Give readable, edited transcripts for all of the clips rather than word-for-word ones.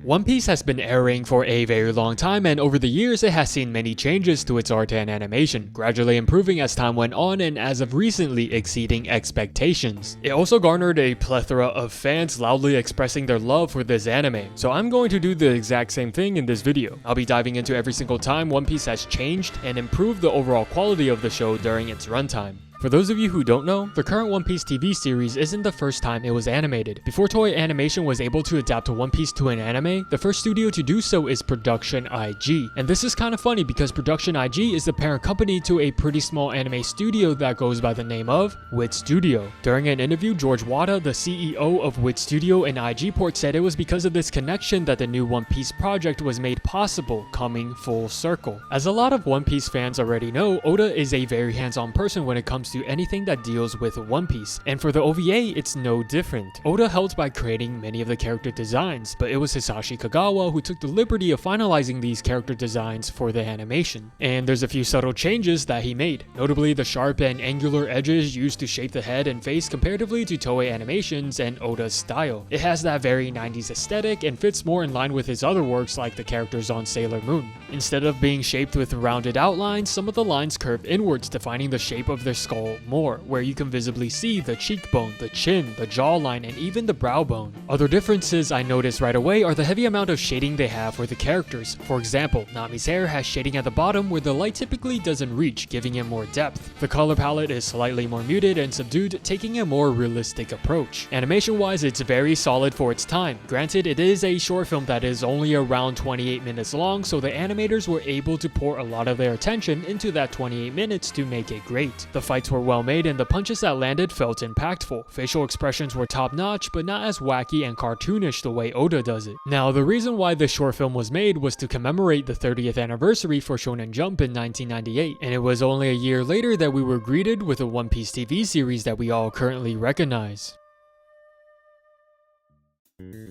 One Piece has been airing for a very long time, and over the years it has seen many changes to its art and animation, gradually improving as time went on and as of recently exceeding expectations. It also garnered a plethora of fans loudly expressing their love for this anime, so I'm going to do the exact same thing in this video. I'll be diving into every single time One Piece has changed and improved the overall quality of the show during its runtime. For those of you who don't know, the current One Piece TV series isn't the first time it was animated. Before Toei Animation was able to adapt One Piece to an anime, the first studio to do so is Production IG. And this is kind of funny because Production IG is the parent company to a pretty small anime studio that goes by the name of Wit Studio. During an interview, George Wada, the CEO of Wit Studio and IG Port, said it was because of this connection that the new One Piece project was made possible, coming full circle. As a lot of One Piece fans already know, Oda is a very hands-on person when it comes to anything that deals with One Piece, and for the OVA it's no different. Oda helped by creating many of the character designs, but it was Hisashi Kagawa who took the liberty of finalizing these character designs for the animation. And there's a few subtle changes that he made, notably the sharp and angular edges used to shape the head and face comparatively to Toei Animations and Oda's style. It has that very 90s aesthetic and fits more in line with his other works like the characters on Sailor Moon. Instead of being shaped with rounded outlines, some of the lines curve inwards, defining the shape of their skull more, where you can visibly see the cheekbone, the chin, the jawline, and even the brow bone. Other differences I noticed right away are the heavy amount of shading they have for the characters. For example, Nami's hair has shading at the bottom where the light typically doesn't reach, giving it more depth. The color palette is slightly more muted and subdued, taking a more realistic approach. Animation-wise, it's very solid for its time. Granted, it is a short film that is only around 28 minutes long, so the animators were able to pour a lot of their attention into that 28 minutes to make it great. The fights were well made and the punches that landed felt impactful. Facial expressions were top notch, but not as wacky and cartoonish the way Oda does it. Now, the reason why this short film was made was to commemorate the 30th anniversary for Shonen Jump in 1998, and it was only a year later that we were greeted with a One Piece TV series that we all currently recognize.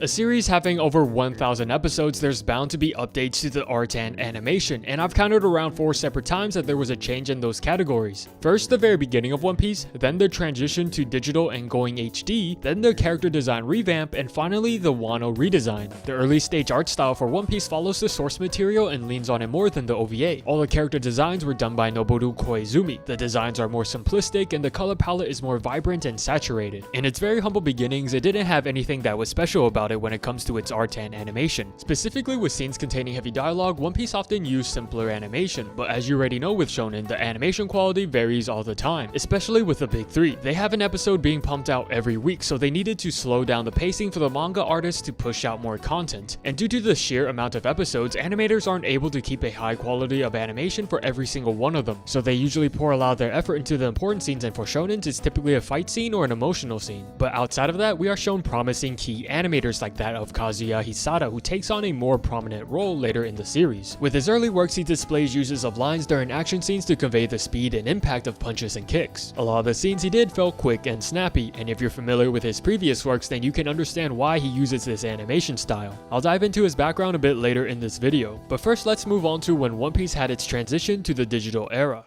A series having over 1,000 episodes, there's bound to be updates to the art and animation, and I've counted around 4 separate times that there was a change in those categories. First, the very beginning of One Piece, then the transition to digital and going HD, then the character design revamp, and finally the Wano redesign. The early stage art style for One Piece follows the source material and leans on it more than the OVA. All the character designs were done by Noboru Koizumi. The designs are more simplistic and the color palette is more vibrant and saturated. In its very humble beginnings, it didn't have anything that was special about it when it comes to its art and animation. Specifically with scenes containing heavy dialogue, One Piece often used simpler animation, but as you already know with shonen, the animation quality varies all the time, especially with the big three. They have an episode being pumped out every week, so they needed to slow down the pacing for the manga artists to push out more content. And due to the sheer amount of episodes, animators aren't able to keep a high quality of animation for every single one of them, so they usually pour a lot of their effort into the important scenes, and for shonen it's typically a fight scene or an emotional scene. But outside of that, we are shown promising key animators like that of Kazuya Hisada, who takes on a more prominent role later in the series. With his early works, he displays uses of lines during action scenes to convey the speed and impact of punches and kicks. A lot of the scenes he did felt quick and snappy, and if you're familiar with his previous works, then you can understand why he uses this animation style. I'll dive into his background a bit later in this video, but first let's move on to when One Piece had its transition to the digital era.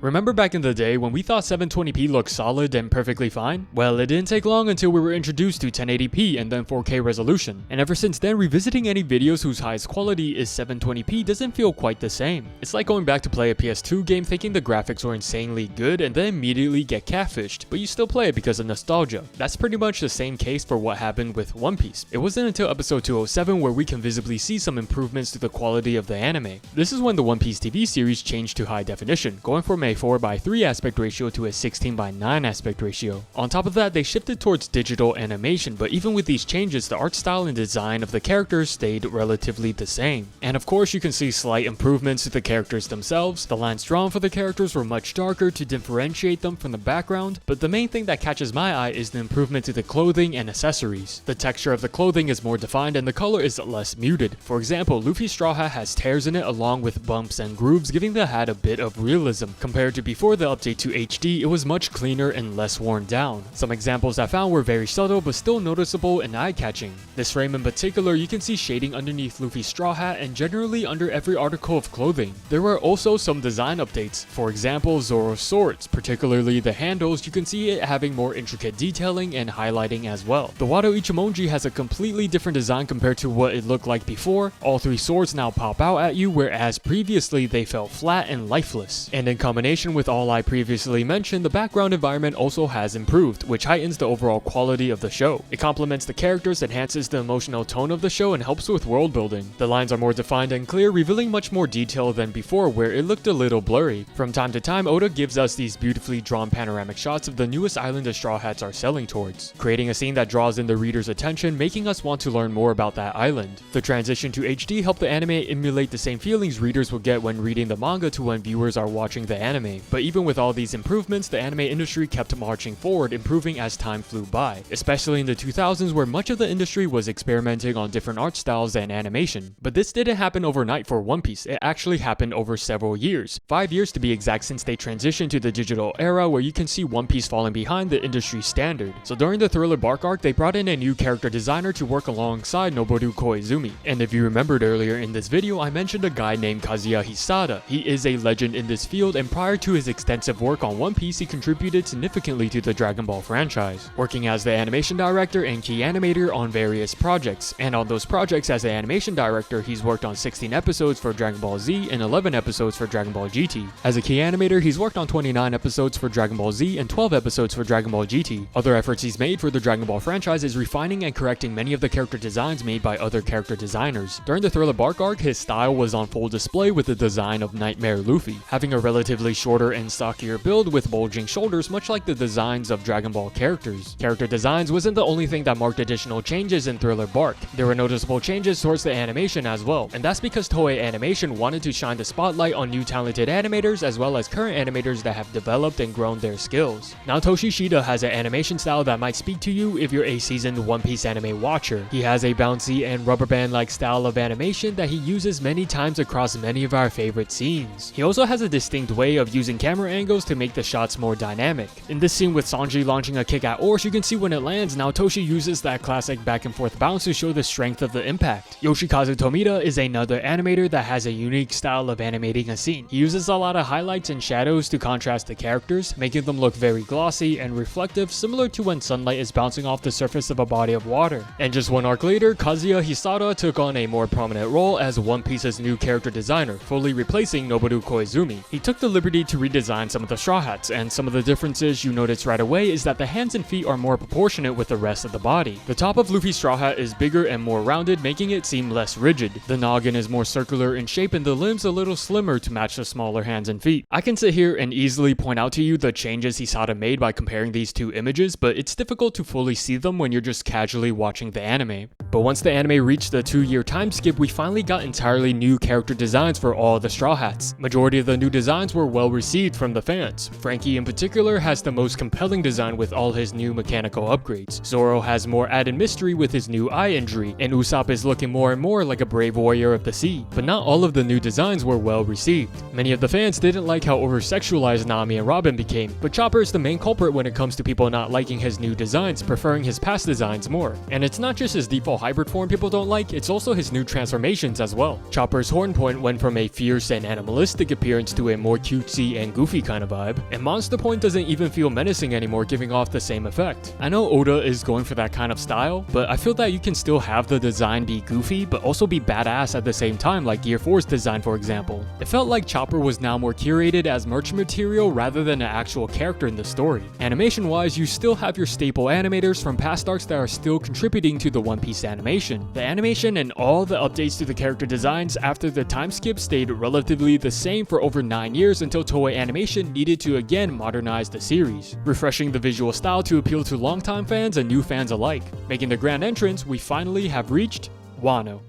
Remember back in the day when we thought 720p looked solid and perfectly fine? Well, it didn't take long until we were introduced to 1080p and then 4K resolution. And ever since then, revisiting any videos whose highest quality is 720p doesn't feel quite the same. It's like going back to play a PS2 game thinking the graphics were insanely good and then immediately get catfished, but you still play it because of nostalgia. That's pretty much the same case for what happened with One Piece. It wasn't until episode 207 where we can visibly see some improvements to the quality of the anime. This is when the One Piece TV series changed to high definition, going from a 4:3 aspect ratio to a 16:9 aspect ratio. On top of that, they shifted towards digital animation, but even with these changes, the art style and design of the characters stayed relatively the same. And of course, you can see slight improvements to the characters themselves. The lines drawn for the characters were much darker to differentiate them from the background, but the main thing that catches my eye is the improvement to the clothing and accessories. The texture of the clothing is more defined and the color is less muted. For example, Luffy's straw hat has tears in it along with bumps and grooves, giving the hat a bit of realism compared Compared to before the update to HD, it was much cleaner and less worn down. Some examples I found were very subtle but still noticeable and eye-catching. This frame in particular, you can see shading underneath Luffy's straw hat and generally under every article of clothing. There were also some design updates. For example, Zoro's swords, particularly the handles, you can see it having more intricate detailing and highlighting as well. The Wano Ichimonji has a completely different design compared to what it looked like before. All three swords now pop out at you, whereas previously they felt flat and lifeless. And in combination with all I previously mentioned, the background environment also has improved, which heightens the overall quality of the show. It complements the characters, enhances the emotional tone of the show, and helps with world building. The lines are more defined and clear, revealing much more detail than before where it looked a little blurry. From time to time, Oda gives us these beautifully drawn panoramic shots of the newest island the Straw Hats are sailing towards, creating a scene that draws in the reader's attention, making us want to learn more about that island. The transition to HD helped the anime emulate the same feelings readers would get when reading the manga to when viewers are watching the anime. But even with all these improvements, the anime industry kept marching forward, improving as time flew by, especially in the 2000s where much of the industry was experimenting on different art styles and animation. But this didn't happen overnight for One Piece, it actually happened over several years, 5 years to be exact, since they transitioned to the digital era where you can see One Piece falling behind the industry standard. So during the Thriller Bark arc, they brought in a new character designer to work alongside Noboru Koizumi. And if you remembered earlier in this video, I mentioned a guy named Kazuya Hisada. He is a legend in this field, and prior to his extensive work on One Piece, he contributed significantly to the Dragon Ball franchise, working as the animation director and key animator on various projects. And on those projects as the animation director, he's worked on 16 episodes for Dragon Ball Z and 11 episodes for Dragon Ball GT. As a key animator, he's worked on 29 episodes for Dragon Ball Z and 12 episodes for Dragon Ball GT. Other efforts he's made for the Dragon Ball franchise is refining and correcting many of the character designs made by other character designers. During the Thriller Bark arc, his style was on full display with the design of Nightmare Luffy, having a relatively shorter and stockier build with bulging shoulders, much like the designs of Dragon Ball characters. Character designs wasn't the only thing that marked additional changes in Thriller Bark. There were noticeable changes towards the animation as well, and that's because Toei Animation wanted to shine the spotlight on new talented animators as well as current animators that have developed and grown their skills. Now Toshi Shida has an animation style that might speak to you if you're a seasoned One Piece anime watcher. He has a bouncy and rubber band-like style of animation that he uses many times across many of our favorite scenes. He also has a distinct way of using camera angles to make the shots more dynamic. In this scene with Sanji launching a kick at Orsh, you can see when it lands, now Toshi uses that classic back and forth bounce to show the strength of the impact. Yoshikazu Tomita is another animator that has a unique style of animating a scene. He uses a lot of highlights and shadows to contrast the characters, making them look very glossy and reflective, similar to when sunlight is bouncing off the surface of a body of water. And just one arc later, Kazuya Hisada took on a more prominent role as One Piece's new character designer, fully replacing Noboru Koizumi. He took the liberty to redesign some of the Straw Hats, and some of the differences you notice right away is that the hands and feet are more proportionate with the rest of the body. The top of Luffy's Straw Hat is bigger and more rounded, making it seem less rigid. The noggin is more circular in shape and the limbs a little slimmer to match the smaller hands and feet. I can sit here and easily point out to you the changes Hisada made by comparing these two images, but it's difficult to fully see them when you're just casually watching the anime. But once the anime reached the 2-year time skip, we finally got entirely new character designs for all the Straw Hats. Majority of the new designs were well received from the fans. Frankie in particular has the most compelling design with all his new mechanical upgrades. Zoro has more added mystery with his new eye injury, and Usopp is looking more and more like a brave warrior of the sea. But not all of the new designs were well received. Many of the fans didn't like how over-sexualized Nami and Robin became, but Chopper is the main culprit when it comes to people not liking his new designs, preferring his past designs more. And it's not just his default hybrid form people don't like, it's also his new transformations as well. Chopper's horn point went from a fierce and animalistic appearance to a more cutesy and goofy kind of vibe, and Monster Point doesn't even feel menacing anymore, giving off the same effect. I know Oda is going for that kind of style, but I feel that you can still have the design be goofy, but also be badass at the same time, like Gear 4's design for example. It felt like Chopper was now more curated as merch material rather than an actual character in the story. Animation wise, you still have your staple animators from past arcs that are still contributing to the One Piece animation. The animation and all the updates to the character designs after the time skip stayed relatively the same for over 9 years until Toei Animation needed to again modernize the series, refreshing the visual style to appeal to longtime fans and new fans alike. Making the grand entrance, we finally have reached Wano.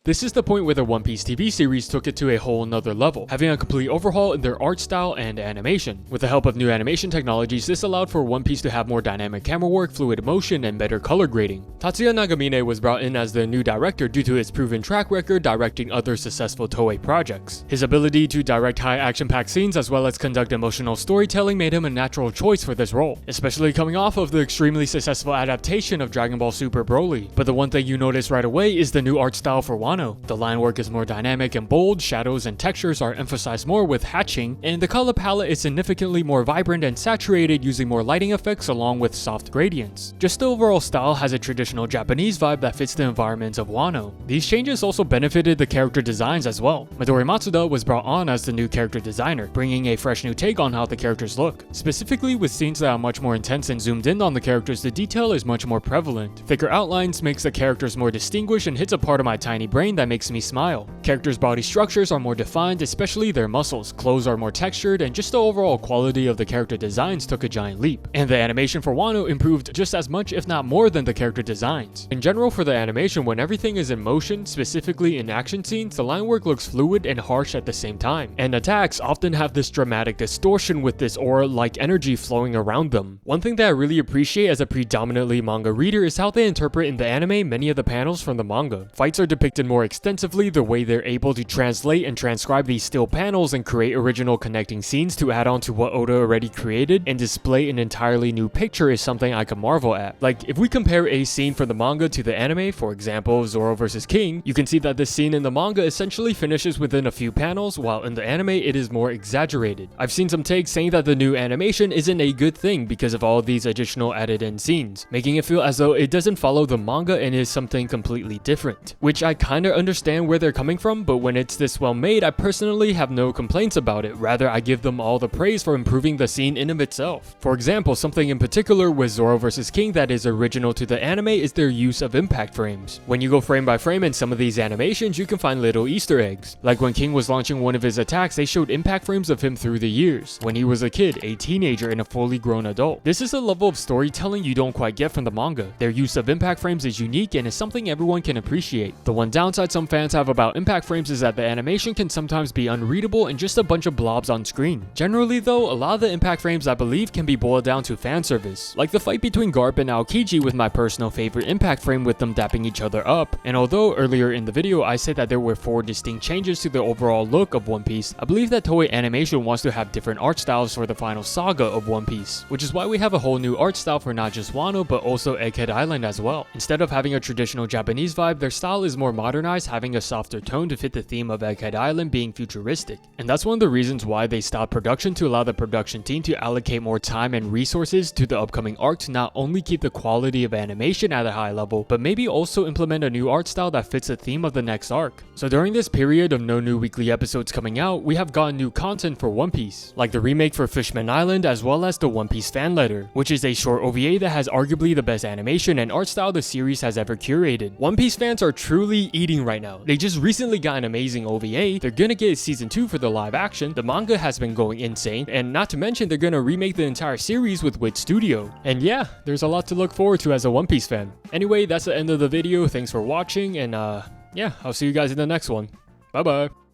This is the point where the One Piece TV series took it to a whole nother level, having a complete overhaul in their art style and animation. With the help of new animation technologies, this allowed for One Piece to have more dynamic camera work, fluid motion, and better color grading. Tatsuya Nagamine was brought in as the new director due to his proven track record directing other successful Toei projects. His ability to direct high action-packed scenes as well as conduct emotional storytelling made him a natural choice for this role, especially coming off of the extremely successful adaptation of Dragon Ball Super Broly. But the one thing you notice right away is the new art style for Wano. The line work is more dynamic and bold, shadows and textures are emphasized more with hatching, and the color palette is significantly more vibrant and saturated using more lighting effects along with soft gradients. Just the overall style has a traditional Japanese vibe that fits the environments of Wano. These changes also benefited the character designs as well. Midori Matsuda was brought on as the new character designer, bringing a fresh new take on how the characters look. Specifically with scenes that are much more intense and zoomed in on the characters, the detail is much more prevalent. Thicker outlines makes the characters more distinguished and hits a part of my tiny brain that makes me smile. Characters' body structures are more defined, especially their muscles. Clothes are more textured, and just the overall quality of the character designs took a giant leap. And the animation for Wano improved just as much, if not more, than the character designs. In general, for the animation, when everything is in motion, specifically in action scenes, the line work looks fluid and harsh at the same time. And attacks often have this dramatic distortion with this aura-like energy flowing around them. One thing that I really appreciate as a predominantly manga reader is how they interpret in the anime many of the panels from the manga. Fights are depicted more extensively, the way they're able to translate and transcribe these still panels and create original connecting scenes to add on to what Oda already created and display an entirely new picture is something I can marvel at. Like, if we compare a scene from the manga to the anime, for example Zoro vs King, you can see that this scene in the manga essentially finishes within a few panels, while in the anime it is more exaggerated. I've seen some takes saying that the new animation isn't a good thing because of all these additional added in scenes, making it feel as though it doesn't follow the manga and is something completely different, which I kinda understand where they're coming from, but when it's this well made, I personally have no complaints about it. Rather, I give them all the praise for improving the scene in of itself. For example, something in particular with Zoro vs King that is original to the anime is their use of impact frames. When you go frame by frame in some of these animations, you can find little Easter eggs. Like when King was launching one of his attacks, they showed impact frames of him through the years, when he was a kid, a teenager, and a fully grown adult. This is a level of storytelling you don't quite get from the manga. Their use of impact frames is unique and is something everyone can appreciate. The one downside some fans have about impact frames is that the animation can sometimes be unreadable and just a bunch of blobs on screen. Generally though, a lot of the impact frames I believe can be boiled down to fan service, like the fight between Garp and Aokiji with my personal favorite impact frame with them dapping each other up. And although earlier in the video I said that there were 4 distinct changes to the overall look of One Piece, I believe that Toei Animation wants to have different art styles for the final saga of One Piece, which is why we have a whole new art style for not just Wano but also Egghead Island as well. Instead of having a traditional Japanese vibe, their style is more modernized, having a softer tone to fit the theme of Egghead Island being futuristic. And that's one of the reasons why they stopped production, to allow the production team to allocate more time and resources to the upcoming arc to not only keep the quality of animation at a high level, but maybe also implement a new art style that fits the theme of the next arc. So during this period of no new weekly episodes coming out, we have gotten new content for One Piece, like the remake for Fishman Island as well as the One Piece fan letter, which is a short OVA that has arguably the best animation and art style the series has ever curated. One Piece fans are truly eating right now. They just recently got an amazing OVA, they're gonna get season 2 for the live action, the manga has been going insane, and not to mention they're gonna remake the entire series with Wit Studio. And yeah, there's a lot to look forward to as a One Piece fan. Anyway, that's the end of the video. Thanks for watching, and yeah, I'll see you guys in the next one. Bye bye.